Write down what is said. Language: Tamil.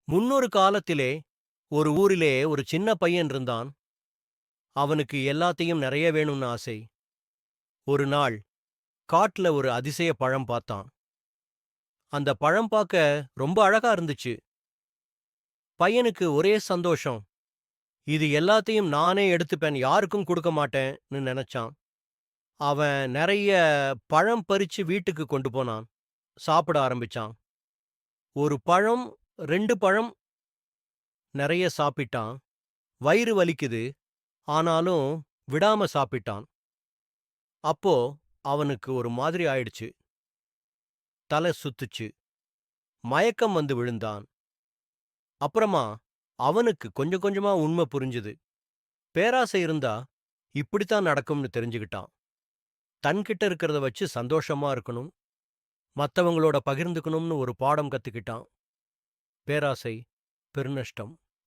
முன்னொரு காலத்திலே ஒரு ஊரிலே ஒரு சின்ன பையன் இருந்தான். அவனுக்கு எல்லாத்தையும் நிறைய வேணும்னு ஆசை. ஒரு நாள் காட்டுல ஒரு அதிசய பழம் பார்த்தான். அந்த பழம் பார்க்க ரொம்ப அழகா இருந்துச்சு. பையனுக்கு ஒரே சந்தோஷம். இது எல்லாத்தையும் நானே எடுத்துப்பேன், யாருக்கும் கொடுக்க மாட்டேன்னு நினைச்சான். அவன் நிறைய பழம் பறிச்சு வீட்டுக்கு கொண்டு போனான். சாப்பிட ஆரம்பிச்சான். ஒரு பழம், 2 பழம் நிறைய சாப்பிட்டான். வயிறு வலிக்குது. ஆனாலும் விடாம சாப்பிட்டான். அப்போ அவனுக்கு ஒரு மாதிரி ஆயிடுச்சு. தலை சுத்துச்சு. மயக்கம் வந்து விழுந்தான். அப்புறமா அவனுக்கு கொஞ்சம் கொஞ்சமா உண்மை புரிஞ்சுது. பேராசை இருந்தா இப்படித்தான் நடக்கும்னு தெரிஞ்சுக்கிட்டான். தன்கிட்ட இருக்கிறத வச்சு சந்தோஷமா இருக்கணும், மத்தவங்களோட பகிர்ந்துக்கணும்னு ஒரு பாடம் கத்துக்கிட்டான். பேராசை பெருநஷ்டம்.